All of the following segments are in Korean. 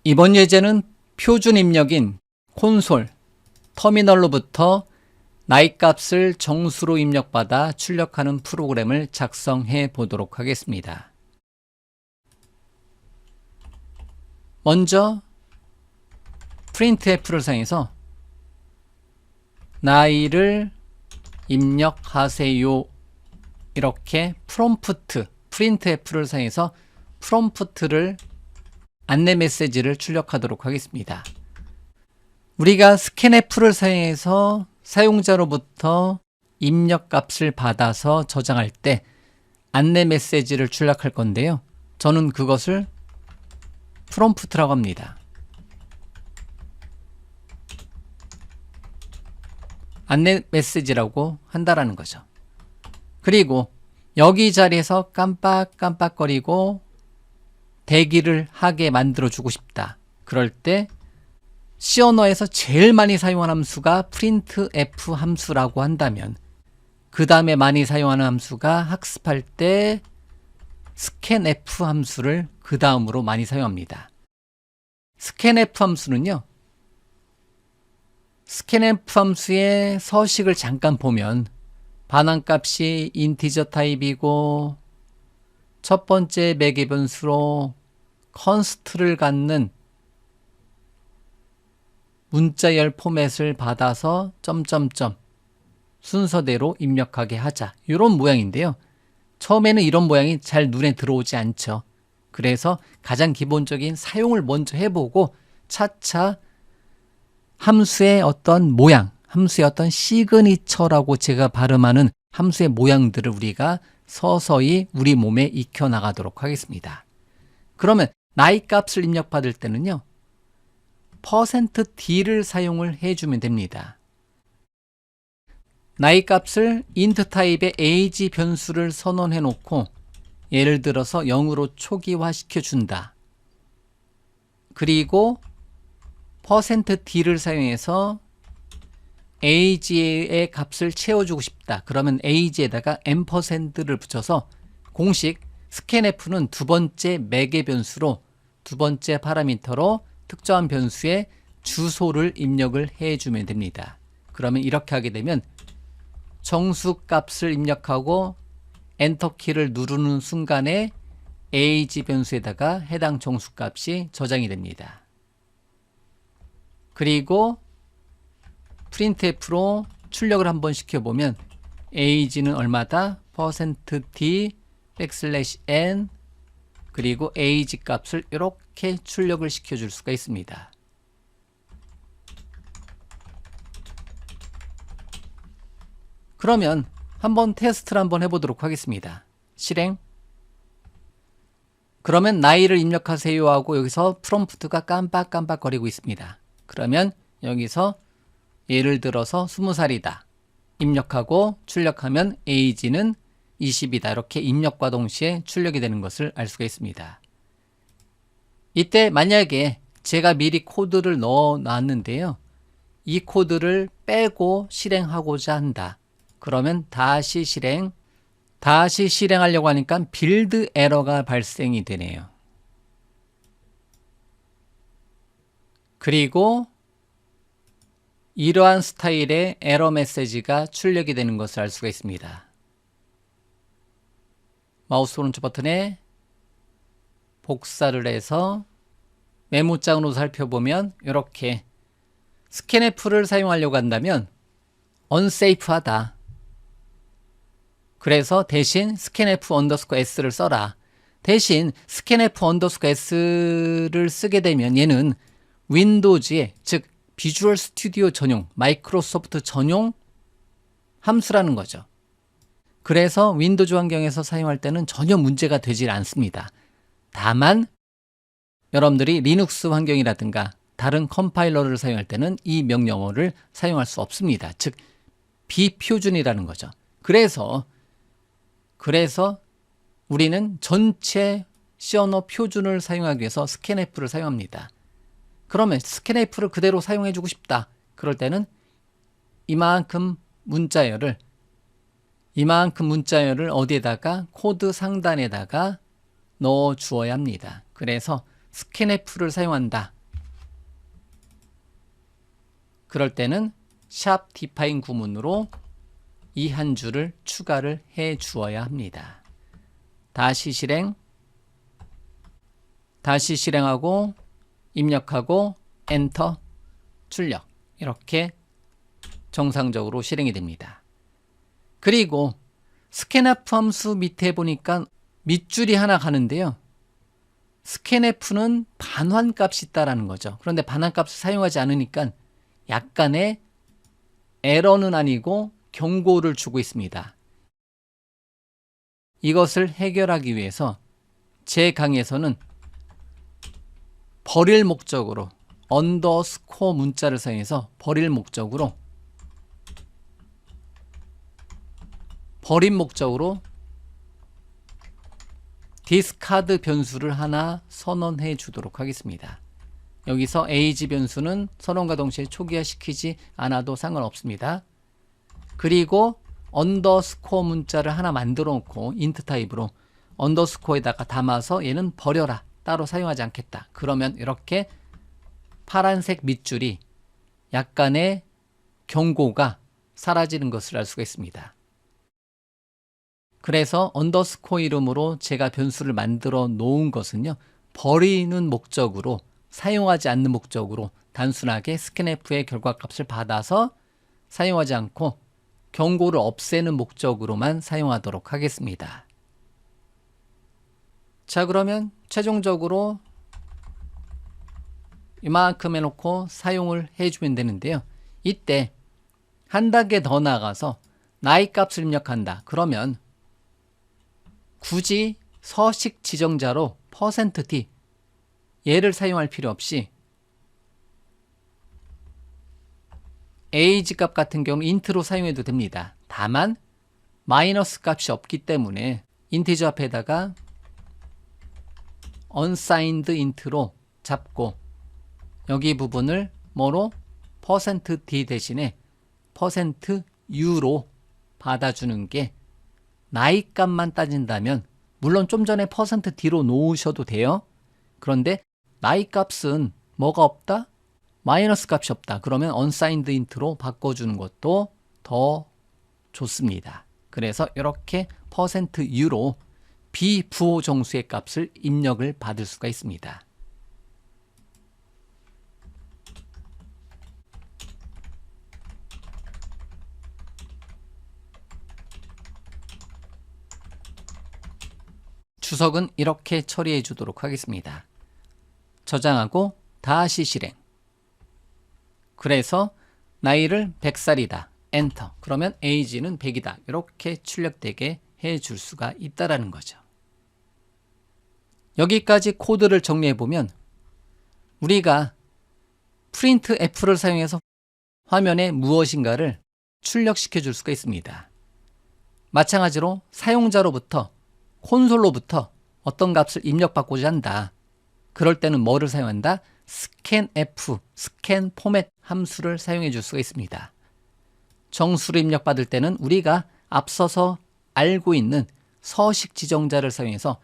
이번 예제는 표준 입력인 콘솔, 터미널로부터 나이 값을 정수로 입력받아 출력하는 프로그램을 작성해 보도록 하겠습니다. 먼저 printf를 사용해서 나이를 입력하세요. 이렇게 printf를 사용해서 프롬프트를 안내 메시지를 출력하도록 하겠습니다. 우리가 scanf를 사용해서 사용자로부터 입력 값을 받아서 저장할 때 안내 메시지를 출력할 건데요. 저는 그것을 프롬프트라고 합니다. 안내 메시지라고 한다라는 거죠. 그리고 여기 자리에서 깜빡깜빡거리고 대기를 하게 만들어주고 싶다. 그럴 때 C 언어에서 제일 많이 사용하는 함수가 printf 함수라고 한다면 그 다음에 많이 사용하는 함수가 학습할 때 scanf 함수를 그 다음으로 많이 사용합니다. scanf 함수는요, scanf 함수의 서식을 잠깐 보면 반환값이 인티저 타입이고 첫 번째 매개 변수로 const를 갖는 문자열 포맷을 받아서 점점점 순서대로 입력하게 하자. 이런 모양인데요. 처음에는 이런 모양이 잘 눈에 들어오지 않죠. 그래서 가장 기본적인 사용을 먼저 해보고 차차 함수의 어떤 모양, 함수의 어떤 시그니처라고 제가 발음하는 함수의 모양들을 우리가 서서히 우리 몸에 익혀나가도록 하겠습니다. 그러면 나이 값을 입력받을 때는요, %d를 사용을 해주면 됩니다. 나이 값을 int 타입의 age 변수를 선언해 놓고 예를 들어서 0으로 초기화 시켜준다. 그리고 %d를 사용해서 age의 값을 채워주고 싶다. 그러면 age에다가 amper를 붙여서 공식 scanf는 두 번째 매개 변수로 두 번째 파라미터로 특정한 변수의 주소를 입력을 해주면 됩니다. 그러면 이렇게 하게 되면 정수 값을 입력하고 엔터키를 누르는 순간에 age 변수에다가 해당 정수 값이 저장이 됩니다. 그리고 printf로 출력을 한번 시켜보면 age는 얼마다? %d \n 그리고 age 값을 이렇게 출력을 시켜줄 수가 있습니다. 그러면 한번 테스트를 한번 해보도록 하겠습니다. 실행. 그러면 나이를 입력하세요 하고 여기서 프롬프트가 깜빡깜빡거리고 있습니다. 그러면 여기서 예를 들어서 20살이다. 입력하고 출력하면 age는 20이다. 이렇게 입력과 동시에 출력이 되는 것을 알 수가 있습니다. 이때 만약에 제가 미리 코드를 넣어 놨는데요. 이 코드를 빼고 실행하고자 한다. 그러면 다시 실행하려고 하니까 빌드 에러가 발생이 되네요. 그리고 이러한 스타일의 에러 메시지가 출력이 되는 것을 알 수가 있습니다. 마우스 오른쪽 버튼에 복사를 해서 메모장으로 살펴보면 이렇게 scanf를 사용하려고 한다면 unsafe하다. 그래서 대신 scanf_s를 써라. 대신 scanf_s를 쓰게 되면 얘는 윈도우즈의, 즉 비주얼 스튜디오 전용, 마이크로소프트 전용 함수라는 거죠. 그래서 윈도우즈 환경에서 사용할 때는 전혀 문제가 되질 않습니다. 다만 여러분들이 리눅스 환경이라든가 다른 컴파일러를 사용할 때는 이 명령어를 사용할 수 없습니다. 즉 비표준이라는 거죠. 그래서 우리는 전체 C 언어 표준을 사용하기 위해서 scanf를 사용합니다. 그러면 scanf를 그대로 사용해주고 싶다. 그럴 때는 이만큼 문자열을 어디에다가 코드 상단에다가 넣어 주어야 합니다. 그래서 scanf를 사용한다. 그럴 때는 샵 define 구문으로 이 한 줄을 추가를 해 주어야 합니다. 다시 실행하고 입력하고 엔터 출력, 이렇게 정상적으로 실행이 됩니다. 그리고 scanf 함수 밑에 보니까 밑줄이 하나 가는데요. scanf는 반환값이 있다라는 거죠. 그런데 반환값을 사용하지 않으니까 약간의 에러는 아니고 경고를 주고 있습니다. 이것을 해결하기 위해서 제 강의에서는 버릴 목적으로 언더스코어 문자를 사용해서 버릴 목적으로 디스카드 변수를 하나 선언해 주도록 하겠습니다. 여기서 age 변수는 선언과 동시에 초기화시키지 않아도 상관없습니다. 그리고 언더스코어 문자를 하나 만들어 놓고 인트 타입으로 언더스코어에다가 담아서 얘는 버려라, 따로 사용하지 않겠다. 그러면 이렇게 파란색 밑줄이 약간의 경고가 사라지는 것을 알 수가 있습니다. 그래서 언더스코어 이름으로 제가 변수를 만들어 놓은 것은요, 버리는 목적으로, 사용하지 않는 목적으로 단순하게 scanf의 결과값을 받아서 사용하지 않고 경고를 없애는 목적으로만 사용하도록 하겠습니다. 자, 그러면 최종적으로 이만큼 해놓고 사용을 해주면 되는데요. 이때 한 단계 더 나가서 나이 값을 입력한다. 그러면 굳이 서식 지정자로 %d 얘를 사용할 필요 없이 age 값 같은 경우는 int로 사용해도 됩니다. 다만 마이너스 값이 없기 때문에 인티저 앞에다가 unsigned int로 잡고 여기 부분을 뭐로 %d 대신에 %u로 받아주는 게 나이 값만 따진다면, 물론 좀 전에 %d로 놓으셔도 돼요. 그런데 나이 값은 뭐가 없다? 마이너스 값이 없다. 그러면 unsigned int로 바꿔주는 것도 더 좋습니다. 그래서 이렇게 %u로 비부호 정수의 값을 입력을 받을 수가 있습니다. 주석은 이렇게 처리해 주도록 하겠습니다. 저장하고 다시 실행. 그래서 나이를 100살이다. 엔터. 그러면 age는 100이다. 이렇게 출력되게 해줄 수가 있다라는 거죠. 여기까지 코드를 정리해 보면 우리가 printf를 사용해서 화면에 무엇인가를 출력시켜 줄 수가 있습니다. 마찬가지로 사용자로부터, 콘솔로부터 어떤 값을 입력받고자 한다. 그럴 때는 뭐를 사용한다? scanf, scan format 함수를 사용해 줄 수가 있습니다. 정수를 입력받을 때는 우리가 앞서서 알고 있는 서식 지정자를 사용해서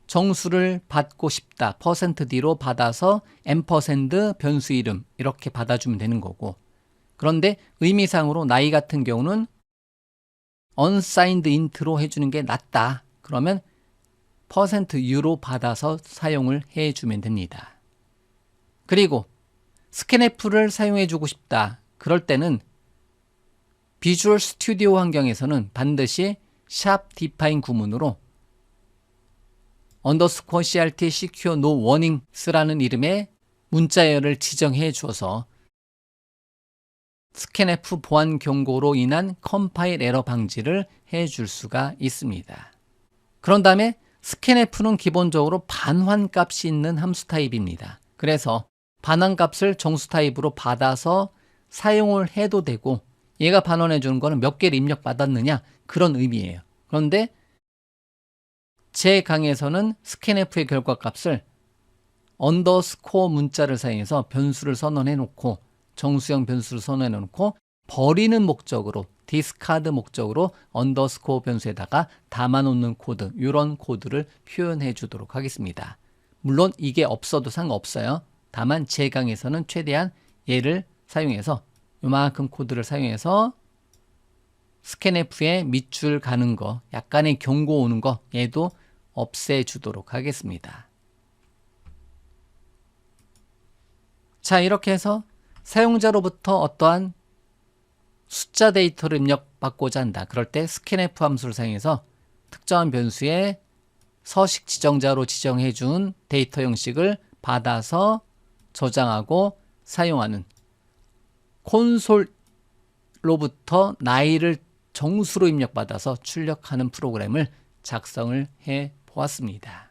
정수를 받고 싶다. %d로 받아서 ampersand 변수 이름 이렇게 받아주면 되는 거고, 그런데 의미상으로 나이 같은 경우는 unsigned int로 해주는 게 낫다. 그러면 %u로 받아서 사용을 해주면 됩니다. 그리고 scanf를 사용해주고 싶다. 그럴 때는 비주얼 스튜디오 환경에서는 반드시 샵 define 구문으로 underscore crt secure no warnings라는 이름의 문자열을 지정해 주어서 scanf 보안 경고로 인한 컴파일 에러 방지를 해줄 수가 있습니다. 그런 다음에 scanf는 기본적으로 반환 값이 있는 함수 타입입니다. 그래서 반환 값을 정수 타입으로 받아서 사용을 해도 되고, 얘가 반환해 주는 거는 몇 개를 입력받았느냐, 그런 의미예요. 그런데 제 강의에서는 scanf의 결과값을 언더스코어 문자를 사용해서 변수를 선언해 놓고, 정수형 변수를 선언해 놓고 버리는 목적으로, 디스카드 목적으로 언더스코어 변수에다가 담아 놓는 코드, 이런 코드를 표현해 주도록 하겠습니다. 물론 이게 없어도 상관없어요. 다만 제 강의에서는 최대한 얘를 사용해서 요만큼 코드를 사용해서 스캔F에 밑줄 가는 거, 약간의 경고 오는 거 얘도 없애주도록 하겠습니다. 자, 이렇게 해서 사용자로부터 어떠한 숫자 데이터를 입력받고자 한다. 그럴 때 scanf 함수를 사용해서 특정한 변수에 서식 지정자로 지정해 준 데이터 형식을 받아서 저장하고 사용하는 콘솔로부터 나이를 정수로 입력받아서 출력하는 프로그램을 작성을 해 보았습니다.